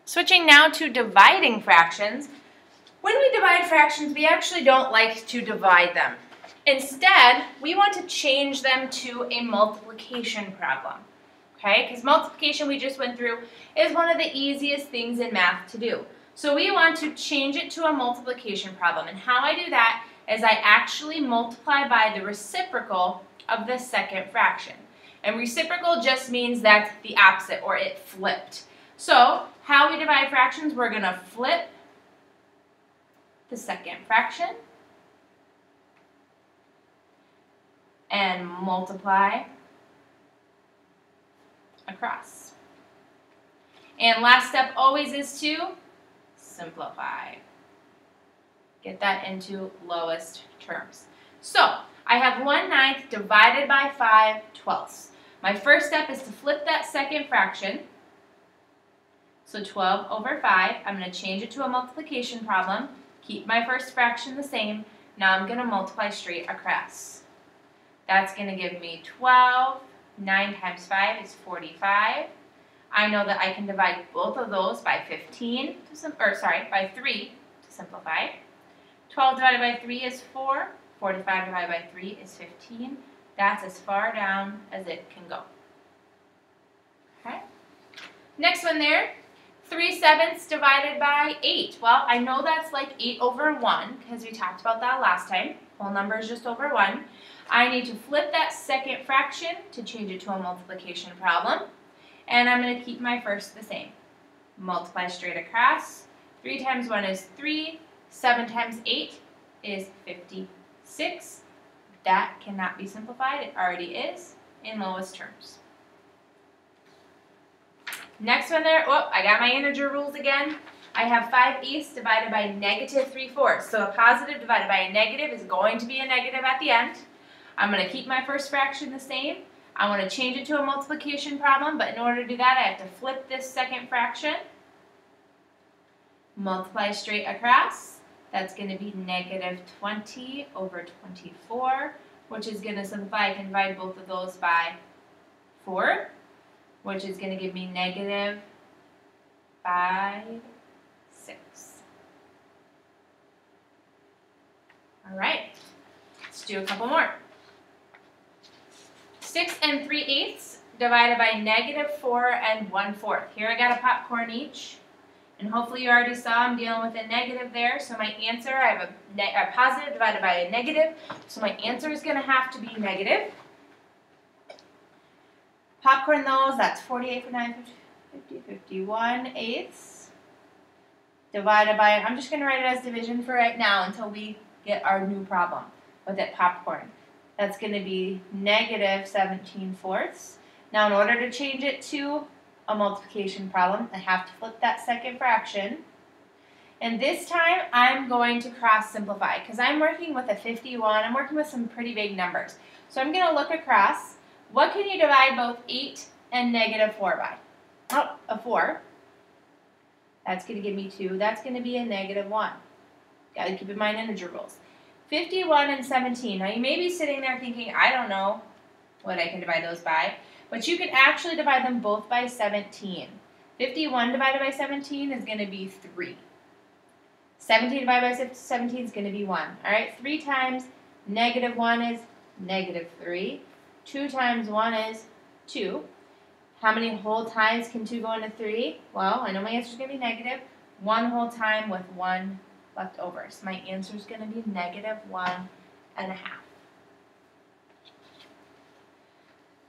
Switching now to dividing fractions. When we divide fractions, we actually don't like to divide them. Instead, we want to change them to a multiplication problem. Okay, because multiplication we just went through is one of the easiest things in math to do. So we want to change it to a multiplication problem. And how I do that is I actually multiply by the reciprocal of the second fraction. And reciprocal just means that's the opposite, or it flipped. So how we divide fractions, we're going to flip the second fraction and multiply across. And last step always is to simplify. Get that into lowest terms. So I have 1/9 divided by 5/12. My first step is to flip that second fraction. So 12 over 5, I'm going to change it to a multiplication problem, keep my first fraction the same. Now I'm going to multiply straight across. That's going to give me 12. 9 times 5 is 45. I know that I can divide both of those by by 3 to simplify. 12 divided by 3 is 4. 45 divided by 3 is 15. That's as far down as it can go. Okay. Next one there, 3/7 divided by 8. Well, I know that's like 8 over 1 because we talked about that last time. Whole number is just over 1. I need to flip that second fraction to change it to a multiplication problem. And I'm going to keep my first the same. Multiply straight across. 3 times 1 is 3. 7 times 8 is 56. That cannot be simplified. It already is in lowest terms. Next one there, oh, I got my integer rules again. I have 5/8 divided by -3/4. So a positive divided by a negative is going to be a negative at the end. I'm going to keep my first fraction the same. I want to change it to a multiplication problem, but in order to do that, I have to flip this second fraction. Multiply straight across. That's going to be -20 over 24, which is going to simplify. I can divide both of those by 4, which is going to give me -5/6. All right, let's do a couple more. 6 3/8 divided by -4 1/4. Here I got a popcorn each, and hopefully you already saw I'm dealing with a negative there, so my answer, I have a positive divided by a negative, so my answer is going to have to be negative. Popcorn those, that's 48 for 9, 50, 51/8 divided by, I'm just going to write it as division for right now until we get our new problem with that popcorn. That's going to be -17/4. Now in order to change it to a multiplication problem, I have to flip that second fraction. And this time I'm going to cross simplify because I'm working with a 51. I'm working with some pretty big numbers. So I'm going to look across. What can you divide both 8 and -4 by? Oh, a 4. That's going to give me 2. That's going to be a -1. Got to keep in mind integer rules. 51 and 17. Now you may be sitting there thinking, I don't know what I can divide those by, but you can actually divide them both by 17. 51 divided by 17 is going to be 3. 17 divided by 17 is going to be 1. All right, 3 times -1 is -3. 2 times 1 is 2. How many whole times can 2 go into 3? Well, I know my answer is going to be negative. 1 whole time with 1 left over. So my answer is going to be -1.5.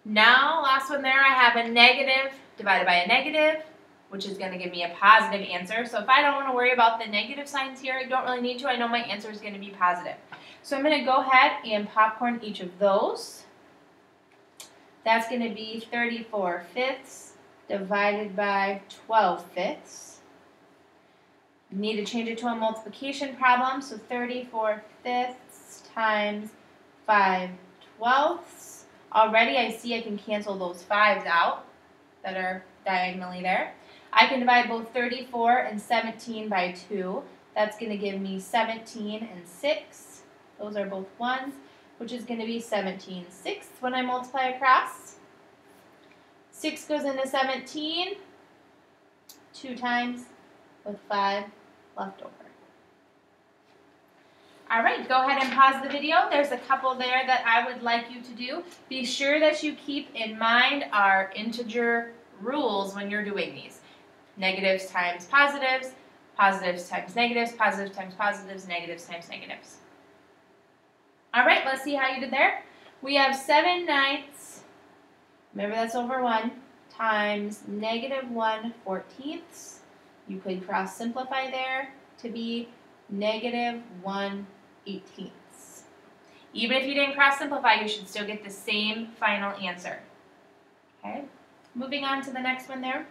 Now, last one there, I have a negative divided by a negative, which is going to give me a positive answer. So if I don't want to worry about the negative signs here, I don't really need to. I know my answer is going to be positive. So I'm going to go ahead and popcorn each of those. That's going to be 34/5 divided by 12/5. You need to change it to a multiplication problem, so 34/5 times 5/12. Already I see I can cancel those 5s out that are diagonally there. I can divide both 34 and 17 by 2. That's going to give me 17 and 6. Those are both 1s, which is going to be 17/6 when I multiply across. 6 goes into 17. 2 times with 5 left over. All right, go ahead and pause the video. There's a couple there that I would like you to do. Be sure that you keep in mind our integer rules when you're doing these. Negatives times positives, positives times negatives, positives times positives, negatives times negatives. All right, let's see how you did there. We have 7/9, remember that's over 1, times -1/14. You could cross simplify there to be -1/18. Even if you didn't cross simplify, you should still get the same final answer. Okay, moving on to the next one there.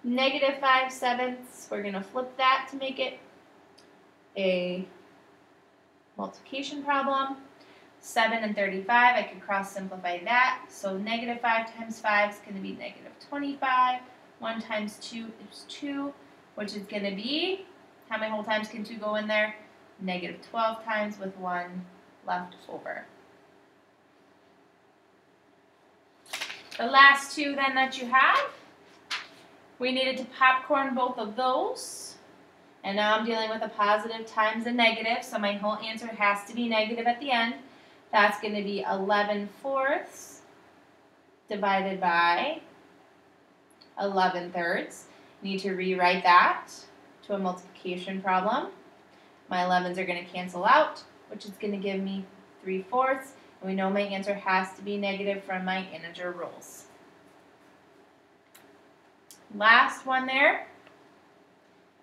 -5/7, we're going to flip that to make it a multiplication problem. 7 and 35, I could cross simplify that. So -5 times 5 is going to be -25. 1 times 2 is 2, which is going to be, how many whole times can 2 go in there? -12 times with 1 left over. The last two then that you have, we needed to popcorn both of those. And now I'm dealing with a positive times a negative, so my whole answer has to be negative at the end. That's going to be 11/4 divided by 11/3. Need to rewrite that to a multiplication problem. My 11s are going to cancel out, which is going to give me 3/4. And we know my answer has to be negative from my integer rules. Last one there.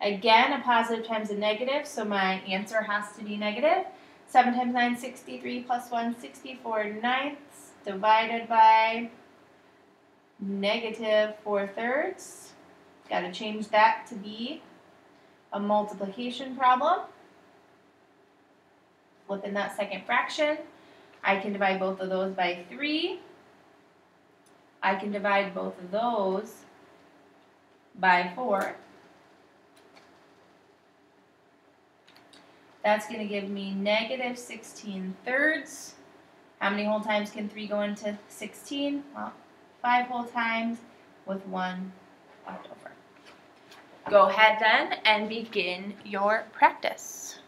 Again, a positive times a negative, so my answer has to be negative. 7 times 9, 63, plus 1, 64/9 divided by -4/3. Got to change that to be a multiplication problem. Flipping that second fraction. I can divide both of those by 3. I can divide both of those by 4. That's going to give me -16/3. How many whole times can 3 go into 16? Well, 5 whole times with 1 left over. Go ahead then and begin your practice.